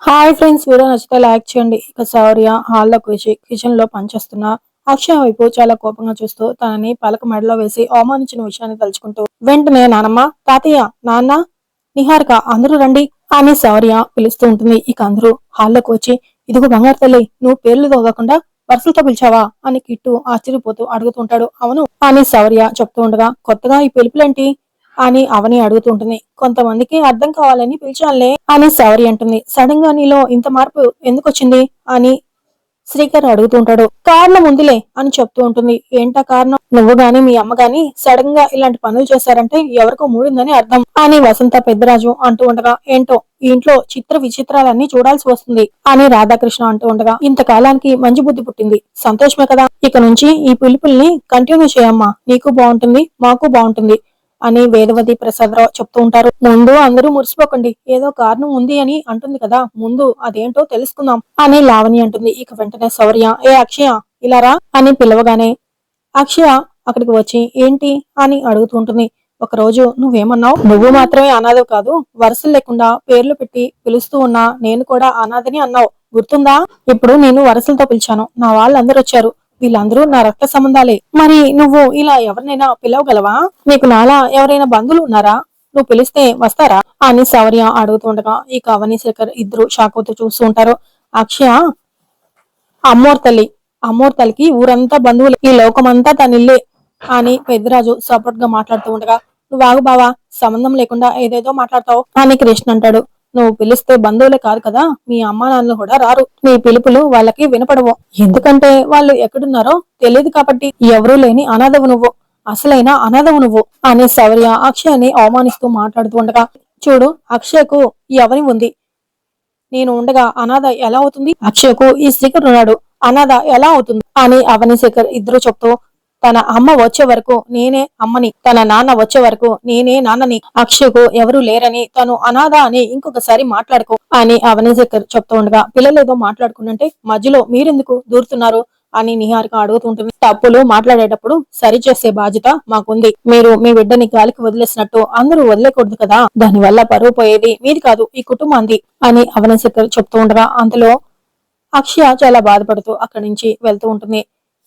Hi friends, video నచ్చితే like చేయండి. ఇక శౌర్య హాల్లోకి వచ్చి కిచెన్ లో పనిచేస్తున్న అక్షయ వైపు చాలా కోపంగా చూస్తూ తనని పలక మెడలో వేసి అవమానించిన విషయాన్ని తలుచుకుంటూ వెంటనే నానమ్మ, తాతయ్య, నాన్న, నిహారిక అందరూ రండి అని శౌర్య పిలుస్తూ ఉంటుంది. ఇక అందరూ హాల్లోకి వచ్చి ఇదిగో బంగారు తల్లి, నువ్వు పేర్లు తోగకుండా వరుసలతో పిలిచావా అని కిట్టు ఆశ్చర్యపోతూ అడుగుతుంటాడు. అవును అని శౌర్య చెప్తూ ఉండగా కొత్తగా ఈ పిలుపులేంటి అని అవని అడుగుతుంటుంది. కొంతమందికి అర్థం కావాలని పిలిచాలే అని శౌరి అంటుంది. సడన్ గా నీలో ఇంత మార్పు ఎందుకు వచ్చింది అని శ్రీకర్ అడుగుతుంటాడు. కారణం ఉందిలే అని చెప్తూ ఉంటుంది. ఏంటా కారణం? నువ్వు గాని మీ అమ్మ గాని సడన్ గా ఇలాంటి పనులు చేశారంటే ఎవరికో మూడిందని అర్థం అని వసంత పెద్దరాజు అంటూ ఉండగా, ఏంటో ఈ ఇంట్లో చిత్ర విచిత్రాలన్నీ చూడాల్సి వస్తుంది అని రాధాకృష్ణ అంటూ ఉండగా, ఇంతకాలానికి మంచి బుద్ధి పుట్టింది, సంతోషమే కదా. ఇక నుంచి ఈ పిలుపుల్ని కంటిన్యూ చేయమ్మా, నీకు బాగుంటుంది, మాకు బాగుంటుంది అని వేదవతి ప్రసాదరావు చెప్తూ ఉంటారు. ముందు అందరూ మురిసిపోకండి, ఏదో కారణం ఉంది అని అంటుంది కదా, ముందు అదేంటో తెలుసుకుందాం అని లావణి అంటుంది. ఇక వెంటనే శౌర్య, ఏ అక్షయ ఇలా రా అని పిలవగానే అక్షయ అక్కడికి వచ్చి ఏంటి అని అడుగుతుంటుంది. ఒక రోజు నువ్వేమన్నావు? నువ్వు మాత్రమే అనాథవు కాదు, వరుసలు లేకుండా పేర్లు పెట్టి పిలుస్తూ ఉన్నా నేను కూడా అనాథని అన్నావు, గుర్తుందా? ఇప్పుడు నేను వరుసలతో పిలిచాను, నా వాళ్ళందరూ వచ్చారు, వీళ్ళందరూ నా రక్త సంబంధాలే. మరి నువ్వు ఇలా ఎవరినైనా పిలవగలవా? నీకు నాలా ఎవరైనా బంధువులు ఉన్నారా? నువ్వు పిలిస్తే వస్తారా అని శౌర్య అడుగుతుండగా ఇక అవని శేఖర్ ఇద్దరు షాక్ అవుతూ చూస్తూ ఉంటారు. అక్షయ అమ్మోర్ తల్లి, అమ్మోర్ తల్లికి ఊరంతా బంధువులు, ఈ లోకమంతా తనిల్లే అని పెద్దరాజు సపోర్ట్ గా మాట్లాడుతూ ఉండగా, నువ్వు ఆగు బావా, సంబంధం లేకుండా ఏదేదో మాట్లాడతావు అని కృష్ణ అంటాడు. నువ్వు పిలిస్తే బంధువులే కాదు కదా, మీ అమ్మా నాన్నలు కూడా రారు, నీ పిలుపులు వాళ్ళకి వినపడవు, ఎందుకంటే వాళ్ళు ఎక్కడున్నారో తెలియదు కాబట్టి. ఎవరూ లేని అనాథవు నువ్వు, అసలైన అనాథవు నువ్వు అని శౌర్య అక్షయని అవమానిస్తూ మాట్లాడుతూ ఉండగా, చూడు అక్షయకు ఎవరి ఉంది, నేను ఉండగా అనాథ ఎలా అవుతుంది? అక్షయకు ఈ శ్రీకర్ ఉన్నాడు, అనాథ ఎలా అవుతుంది అని అవని శేఖర్ ఇద్దరు చెప్తూ, తన అమ్మ వచ్చే వరకు నేనే అమ్మని, తన నాన్న వచ్చే వరకు నేనే నాన్నని, అక్షయకు ఎవరు లేరని, తను అనాథ అని ఇంకొకసారి మాట్లాడుకో అని అవని శేఖర్ చెప్తూ ఉండగా, పిల్లలేదో మాట్లాడుకుంటుంటే మధ్యలో మీరెందుకు దూరుతున్నారు అని నిహారిక అడుగుతుంటుంది. తప్పులు మాట్లాడేటప్పుడు సరిచేసే బాధ్యత మాకుంది, మీరు మీ బిడ్డని గాలికి వదిలేసినట్టు అందరూ వదిలేకూడదు కదా, దానివల్ల పరువు పోయేది మీది కాదు, ఈ కుటుంబాంది అని అవని శేఖర్ చెప్తూ ఉండగా అంతలో అక్షయ చాలా బాధపడుతూ అక్కడి నుంచి వెళ్తూ ఉంటుంది.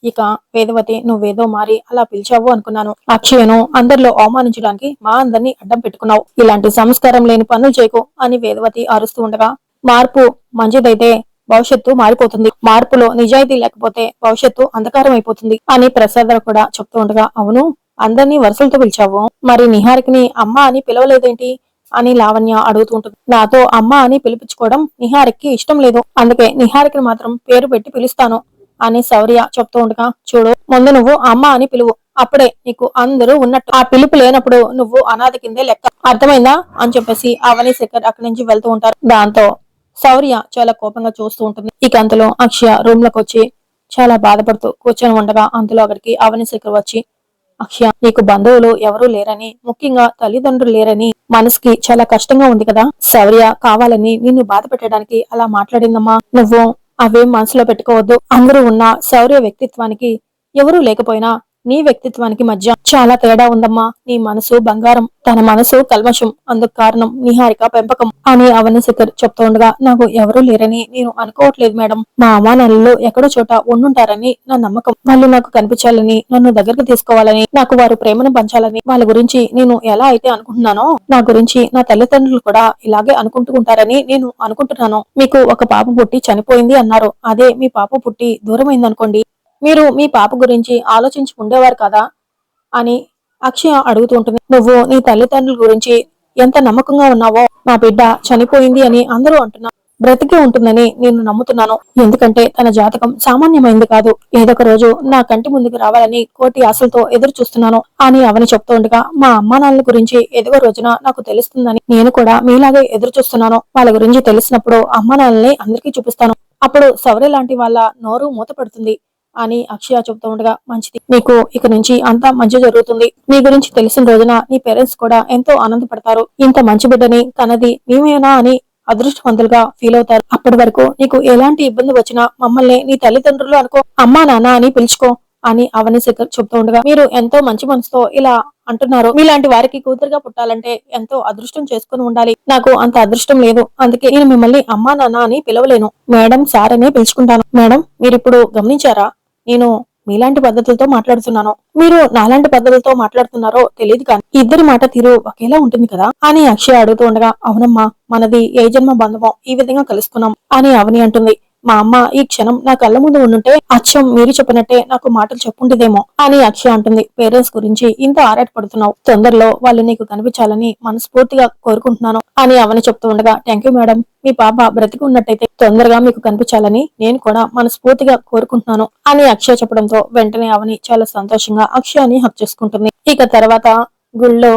ఇక వేదవతి, నువ్వేదో మారి అలా పిలిచావు అనుకున్నాను, అక్షయను అందరిలో అవమానించడానికి మా అందరినీ అడ్డం పెట్టుకున్నావు, ఇలాంటి సంస్కారం లేని పనులు చేయకు అని వేదవతి అరుస్తూ ఉండగా, మార్పు మంచిదైతే భవిష్యత్తు మారిపోతుంది, మార్పులో నిజాయితీ లేకపోతే భవిష్యత్తు అంధకారం అయిపోతుంది అని ప్రసాదరావు కూడా చెప్తూ ఉండగా, అవును అందరినీ వరుసలతో పిలిచావు, మరి నిహారికని అమ్మ అని పిలవలేదేంటి అని లావణ్య అడుగుతుంటుంది. నాతో అమ్మ అని పిలిపించుకోవడం నిహారికి ఇష్టం లేదు, అందుకే నిహారికని మాత్రం పేరు పెట్టి పిలుస్తాను అని శౌర్య చెప్తూ ఉండగా, చూడు ముందు నువ్వు అమ్మ అని పిలువు, అప్పుడే నీకు అందరూ ఉన్నట్టు, ఆ పిలుపు లేనప్పుడు నువ్వు అనాథ కిందే లెక్క, అర్థమైందా అని చెప్పేసి అవని శేఖర్ అక్కడి నుంచి వెళ్తూ ఉంటారు. దాంతో శౌర్య చాలా కోపంగా చూస్తూ ఉంటుంది. ఇక అంతలో అక్షయ రూమ్ లోకి వచ్చి చాలా బాధపడుతూ కూర్చొని ఉండగా అంతలో అక్కడికి అవని శేఖర్ వచ్చి, అక్షయ నీకు బంధువులు ఎవరూ లేరని, ముఖ్యంగా తల్లిదండ్రులు లేరని మనసుకి చాలా కష్టంగా ఉంది కదా, శౌర్య కావాలని నిన్ను బాధ పెట్టడానికి అలా మాట్లాడిందమ్మా, నువ్వు అవేం మనసులో పెట్టుకోవద్దు, అందరూ ఉన్న శౌర్య వ్యక్తిత్వానికి ఎవరూ లేకపోయినా నీ వ్యక్తిత్వానికి మధ్య చాలా తేడా ఉందమ్మా, నీ మనసు బంగారం, తన మనసు కల్మషం, అందుకు కారణం నిహారిక పెంపకం అని అవని శేఖర్ చెప్తూ ఉండగా, నాకు ఎవరూ లేరని నేను అనుకోవట్లేదు మేడం, మా అమ్మానాన్నలు ఎక్కడో చోట ఉండుంటారని నా నమ్మకం, వాళ్ళు నాకు కనిపించాలని, నన్ను దగ్గరకు తీసుకోవాలని, నాకు వారు ప్రేమను పంచాలని, వాళ్ళ గురించి నేను ఎలా అయితే అనుకుంటున్నానో నా గురించి నా తల్లిదండ్రులు కూడా ఇలాగే అనుకుంటూ ఉంటారని నేను అనుకుంటున్నాను. మీకు ఒక పాప పుట్టి చనిపోయింది అన్నారు, అదే మీ పాప పుట్టి దూరమైందనుకోండి, మీరు మీ పాప గురించి ఆలోచించి ఉండేవారు కదా అని అక్షయ అడుగుతూ ఉంటుంది. నువ్వు నీ తల్లిదండ్రుల గురించి ఎంత నమ్మకంగా ఉన్నావో, నా బిడ్డ చనిపోయింది అని అందరూ అంటున్నా, బ్రతికి ఉంటుందని నేను నమ్ముతున్నాను, ఎందుకంటే తన జాతకం సామాన్యమైంది కాదు, ఏదొక రోజు నా కంటి ముందుకు రావాలని కోటి ఆశలతో ఎదురు చూస్తున్నాను అని అవని చెప్తూ ఉండగా, మా అమ్మా నాన్నల గురించి ఎదుగో రోజున నాకు తెలుస్తుందని నేను కూడా మీలాగే ఎదురు చూస్తున్నాను, వాళ్ళ గురించి తెలిసినప్పుడు అమ్మా నాన్నల్ని అందరికీ చూపిస్తాను, అప్పుడు శౌర్య లాంటి వాళ్ళ నోరు మూతపడుతుంది అని అక్షయ చెప్తూ ఉండగా, మంచిది, నీకు ఇక నుంచి అంతా మంచి జరుగుతుంది, నీ గురించి తెలిసిన రోజున నీ పేరెంట్స్ కూడా ఎంతో ఆనందపడతారు, ఇంత మంచి బిడ్డని కనది మేమేనా అని అదృష్టవంతులుగా ఫీల్ అవుతారు, అప్పటి వరకు నీకు ఎలాంటి ఇబ్బంది వచ్చినా మమ్మల్ని నీ తల్లిదండ్రులు అనుకో, అమ్మా నాన్న అని పిలుచుకో అని అవని శేఖర్ చెప్తూ ఉండగా, మీరు ఎంతో మంచి మనసుతో ఇలా అంటున్నారు. మీలాంటి వారికి కూతురుగా పుట్టాలంటే ఎంతో అదృష్టం చేసుకుని ఉండాలి. నాకు అంత అదృష్టం లేదు. అందుకే నేను మిమ్మల్ని అమ్మా నాన్న అని పిలవలేను. మేడం సార్ అనే పిలుచుకుంటాను. మేడం మీరిప్పుడు గమనించారా? నేను మీలాంటి పద్ధతులతో మాట్లాడుతున్నాను. మీరు నాలాంటి పద్ధతులతో మాట్లాడుతున్నారో తెలియదు కానీ ఇద్దరి మాట తీరు ఒకేలా ఉంటుంది కదా అని అక్షయ్ అడుగుతూ ఉండగా, అవునమ్మా మనది ఏ జన్మ బంధమో ఈ విధంగా కలుసుకున్నాం అని అవని అంటుంది. మా అమ్మ ఈ క్షణం నా కళ్ళ ముందు ఉండుంటే అచ్చం మీరు చెప్పినట్టే నాకు మాటలు చెప్పుండేదేమో అని అక్షయ అంటుంది. పేరెంట్స్ గురించి ఇంత ఆరాటపడుతున్నావు, తొందరలో వాళ్ళు నీకు కనిపించాలని మనస్ఫూర్తిగా కోరుకుంటున్నాను అని అవని చెప్తూ ఉండగా, థ్యాంక్ యూ మేడం, మీ పాప బ్రతికి ఉన్నట్టయితే తొందరగా మీకు కనిపించాలని నేను కూడా మనస్ఫూర్తిగా కోరుకుంటున్నాను అని అక్షయ చెప్పడంతో వెంటనే అవని చాలా సంతోషంగా అక్షయాని హక్ చేసుకుంటుంది. ఇక తర్వాత గుళ్ళో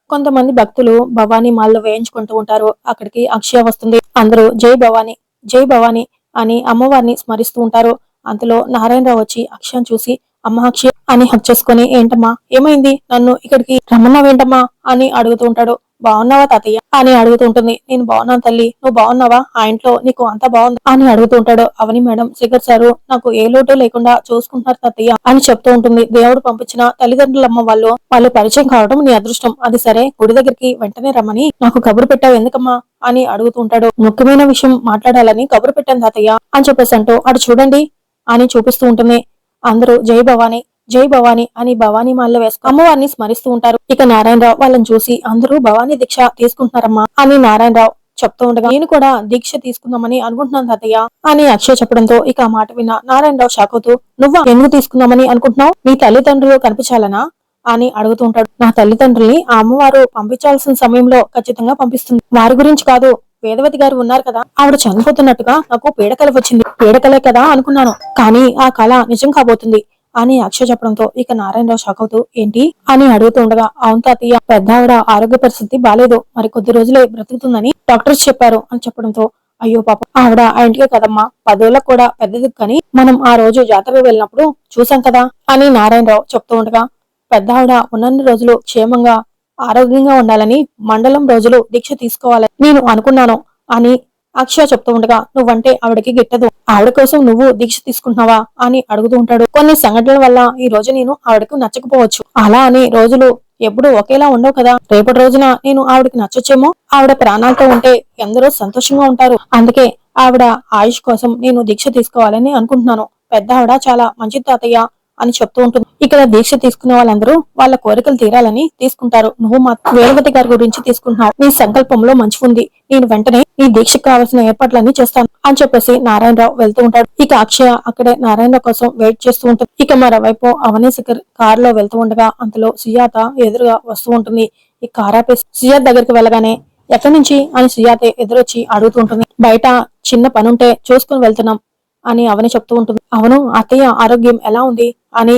కొంతమంది భక్తులు భవానీ మాల్లో వేయించుకుంటూ ఉంటారు. అక్కడికి అక్షయ వస్తుంది. అందరూ జై భవానీ జై భవానీ అని అమ్మవారిని స్మరిస్తూ ఉంటారు. అంతలో నారాయణరావు వచ్చి అక్షయను చూసి, అమ్మ అక్షయ అని హక్ చేసుకుని, ఏంటమ్మా ఏమైంది, నన్ను ఇక్కడికి రమ్మన్నావేంటమ్మా అని అడుగుతూ ఉంటాడు. బాగున్నావా తాతయ్య అని అడుగుతూ ఉంటుంది. నేను బాగున్నాను తల్లి, నువ్వు బాగున్నావా, ఆ ఇంట్లో నీకు అంతా బాగుంది అని అడుగుతూ ఉంటాడు. అవని మేడం శేఖర్ సారు నాకు ఏ లోటు లేకుండా చూసుకుంటున్నారు తాతయ్య అని చెప్తూ ఉంటుంది. దేవుడు పంపించిన తల్లిదండ్రులమ్మ వాళ్ళు పరిచయం కావడం నీ అదృష్టం. అది సరే, గుడి దగ్గరికి వెంటనే రమ్మని నాకు కబురు పెట్టావు ఎందుకమ్మా అని అడుగుతూ ఉంటాడు. ముఖ్యమైన విషయం మాట్లాడాలని కబురు పెట్టాను తాతయ్య అని చెప్పేసి అంటూ, అటు చూడండి అని చూపిస్తూ ఉంటుంది. అందరూ జై భవానీ జై భవానీ అని భవానీ మాల వేసుకు అమ్మవారిని స్మరిస్తూ ఉంటారు. ఇక నారాయణరావు వాళ్ళని చూసి, అందరూ భవానీ దీక్ష తీసుకుంటున్నారమ్మా అని నారాయణరావు చెప్తూ ఉండగా, నేను కూడా దీక్ష తీసుకుందామని అనుకుంటున్నాను తాతయ్య అని అక్షయ్ చెప్పడంతో ఇక ఆ మాట విన్న నారాయణరావు షాక్ అవుతూ, నువ్వా ఎందుకు తీసుకుందామని అనుకుంటున్నావు, నీ తల్లిదండ్రులు కనిపించాలనా అని అడుగుతూ ఉంటాడు. నా తల్లిదండ్రుల్ని ఆ అమ్మవారు పంపించాల్సిన సమయంలో ఖచ్చితంగా పంపిస్తుంది. వారి గురించి కాదు, వేదవతి గారు ఉన్నారు కదా, ఆవిడ చనిపోతున్నట్టుగా నాకు పీడకల వచ్చింది. పీడకలే కదా అనుకున్నాను, కానీ ఆ కళ నిజం కాబోతుంది అని అక్షయ్ చెప్పడంతో ఇక నారాయణరావు షాక్ అవుతూ, ఏంటి అని అడుగుతూ ఉండగా, అవును తాతయ్య, పెద్ద ఆవిడ ఆరోగ్య పరిస్థితి బాలేదు, మరి కొద్ది రోజులే బ్రతుకుతుందని డాక్టర్స్ చెప్పారు అని చెప్పడంతో, అయ్యో పాప, ఆవిడ ఆ ఇంటికే కదమ్మా, 10 ఏళ్లకు కూడా పెద్దది, కానీ మనం ఆ రోజు జాతరకు వెళ్ళినప్పుడు చూసాం కదా అని నారాయణరావు చెప్తూ ఉండగా, పెద్ద ఆవిడ ఉన్నన్ని రోజులు క్షేమంగా ఆరోగ్యంగా ఉండాలని మండలం రోజులు దీక్ష తీసుకోవాలని నేను అనుకున్నాను అని అక్షయ చెప్తూ ఉండగా, నువ్వంటే ఆవిడకి గిట్టదు, ఆవిడ కోసం నువ్వు దీక్ష తీసుకుంటున్నావా అని అడుగుతూ ఉంటాడు. కొన్ని సంఘటనల వల్ల ఈ రోజు నేను ఆవిడకు నచ్చకపోవచ్చు, అలా అని రోజులు ఎప్పుడు ఒకేలా ఉండవు కదా, రేపటి రోజున నేను ఆవిడకి నచ్చొచ్చేమో, ఆవిడ ప్రాణాలతో ఉంటే ఎందరో సంతోషంగా ఉంటారు, అందుకే ఆవిడ ఆయుష్ కోసం నేను దీక్ష తీసుకోవాలని అనుకుంటున్నాను. పెద్ద ఆవిడ చాలా మంచి తాతయ్య అని చెప్తూ ఉంటుంది. ఇక్కడ దీక్ష తీసుకున్న వాళ్ళందరూ వాళ్ళ కోరికలు తీరాలని తీసుకుంటారు. నువ్వు మా వేదవతి గారి గురించి తీసుకుంటున్నావు, నీ సంకల్పంలో మంచి ఉంది, నేను వెంటనే నీ దీక్షకు కావాల్సిన ఏర్పాట్లన్నీ చేస్తాను అని చెప్పేసి నారాయణరావు వెళ్తూ ఉంటాడు. ఇక అక్షయ అక్కడే నారాయణరావు కోసం వెయిట్ చేస్తూ ఉంటుంది. ఇక మరోవైపు అవని శేఖర్ కారులో వెళ్తూ ఉండగా అంతలో సుజాత ఎదురుగా వస్తూ ఉంటుంది. ఈ కార్ ఆపేసి సుజాత దగ్గరికి వెళ్ళగానే, ఎక్కడి నుంచి అని సుజాత ఎదురొచ్చి అడుగుతూ ఉంటుంది. బయట చిన్న పనుంటే చూసుకుని వెళ్తున్నాం అని అవని చెప్తూ ఉంటుంది. అవును అత్తయ్య ఆరోగ్యం ఎలా ఉంది అని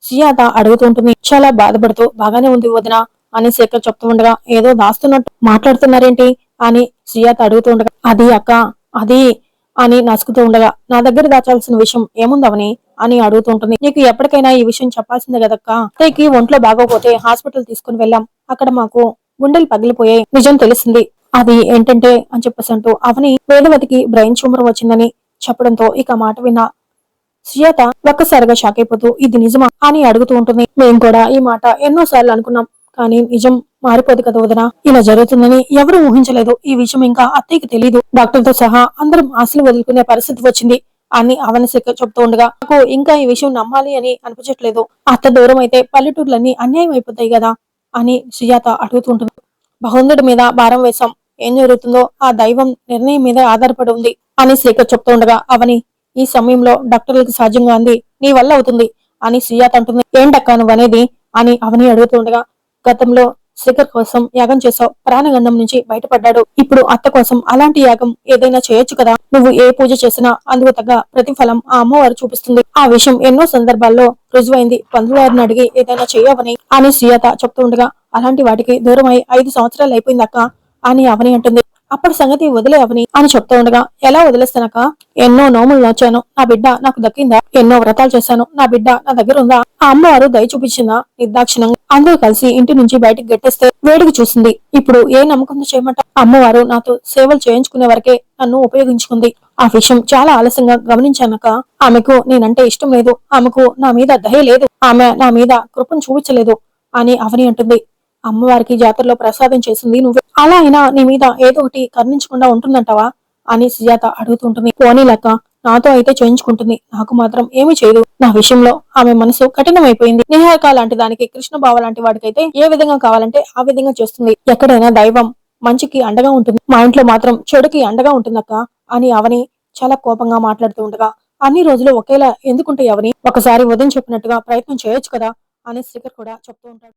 సుజాత అడుగుతూ ఉంటుంది. చాలా బాధపడుతూ, బాగానే ఉంది వదిన అని శేఖర్ చెప్తూ ఉండగా, ఏదో దాస్తున్నట్టు మాట్లాడుతున్నారేంటి అని సుజాత అడుగుతూ ఉండగా, అది అక్క అది అని నసుకుతూ ఉండగా, నా దగ్గర దాచాల్సిన విషయం ఏముందవని అని అడుగుతూ ఉంటుంది. నీకు ఎప్పటికైనా ఈ విషయం చెప్పాల్సిందే కదక్క, అత్తయ్యకి ఒంట్లో బాగోపోతే హాస్పిటల్ తీసుకుని వెళ్ళాం, అక్కడ మాకు గుండెలు పగిలిపోయాయి, నిజం తెలిసింది, అది ఏంటంటే అని చెప్పేసి అంటూ అవని వేదవతికి బ్రెయిన్ ట్యూమర్ వచ్చిందని చెప్పడంతో ఇక మాట విన్న సుజాత ఒక్కసారిగా షాక్ అయిపోతూ, ఇది నిజమా అని అడుగుతూ ఉంటుంది. మేము కూడా ఈ మాట ఎన్నోసార్లు అనుకున్నాం, కానీ నిజం మారిపోదు కదా వదిన, ఇలా జరుగుతుందని ఎవరు ఊహించలేదు, ఈ విషయం ఇంకా అత్తయ్యకి తెలియదు, డాక్టర్ తో సహా అందరం ఆశలు వదులుకునే పరిస్థితి వచ్చింది అని అవని శేఖర్ చెప్తూ ఉండగా, నాకు ఇంకా ఈ విషయం నమ్మాలి అని అనిపించట్లేదు, అత్త దూరం అయితే పల్లెటూర్లన్నీ అన్యాయం అయిపోతాయి కదా అని సుజాత అడుగుతూ ఉంటుంది. భగవంతుడి మీద భారం వేశాం, ఏం జరుగుతుందో ఆ దైవం నిర్ణయం మీద ఆధారపడి ఉంది అని శేఖర్ చెప్తూ ఉండగా, అవని ఈ సమయంలో డాక్టర్లకు సాధ్యంగా అంది నీ వల్ల అవుతుంది అని సుజాత అంటుంది. ఏంటక్కా నువ్వనేది అని అవని అడుగుతూ ఉండగా, గతంలో శేఖర్ కోసం యాగం చేసావు, ప్రాణగండం నుంచి బయటపడ్డాడు, ఇప్పుడు అత్త కోసం అలాంటి యాగం ఏదైనా చేయొచ్చు కదా, నువ్వు ఏ పూజ చేసినా అందుకు తగ్గ ప్రతిఫలం ఆ అమ్మవారు చూపిస్తుంది, ఆ విషయం ఎన్నో సందర్భాల్లో రుజువైంది, పంతులు గారిని అడిగి ఏదైనా చేయవని అని సుజాత చెప్తూ ఉండగా, అలాంటి వాటికి దూరమై 5 సంవత్సరాలు అయిపోయింది అక్క అని అవని అంటుంది. అప్పటి సంగతి వదిలే అవని అని చెప్తూ ఉండగా, ఎలా వదిలేస్తానక్క? ఎన్నో నోములు నోచాను, నా బిడ్డ నాకు దక్కిందా? ఎన్నో వ్రతాలు చేశాను, నా బిడ్డ నా దగ్గర ఉందా? ఆ అమ్మవారు దయ చూపించిందా? నిర్దాక్షిణంగా అందరూ కలిసి ఇంటి నుంచి బయటికి గెట్టేస్తే వేడికి చూసింది. ఇప్పుడు ఏ నమ్మకంతో చేయమంట? అమ్మవారు నాతో సేవలు చేయించుకునే వరకే నన్ను ఉపయోగించుకుంది. ఆ విషయం చాలా ఆలస్యంగా గమనించానక. ఆమెకు నేనంటే ఇష్టం లేదు, ఆమెకు నా మీద దయ లేదు, ఆమె నా మీద కృపను చూపించలేదు అని అవని అంటుంది. అమ్మవారికి జాతరలో ప్రసాదం చేసింది నువ్వే, అలా అయినా నీ మీద ఏదో ఒకటి కర్ణించకుండా ఉంటుందంటావా అని సుజాత అడుగుతుంటుంది. పోనీలక్క, నాతో అయితే చేయించుకుంటుంది, నాకు మాత్రం ఏమీ చేయదు. నా విషయంలో ఆమె మనసు కఠినమైపోయింది. నిహారిక లాంటి దానికి కృష్ణ బావ లాంటి వాడికైతే ఏ విధంగా కావాలంటే ఆ విధంగా చేస్తుంది. ఎక్కడైనా దైవం మంచికి అండగా ఉంటుంది, మా ఇంట్లో మాత్రం చెడుకి అండగా ఉంటుందక్క అని అవని చాలా కోపంగా మాట్లాడుతూ ఉండగా, అన్ని రోజులు ఒకేలా ఎందుకుంటాయి అవని? ఒకసారి ఉదయం చెప్పినట్టుగా ప్రయత్నం చేయొచ్చు కదా అని శ్రీకర్ కూడా చెప్తూ ఉంటాడు.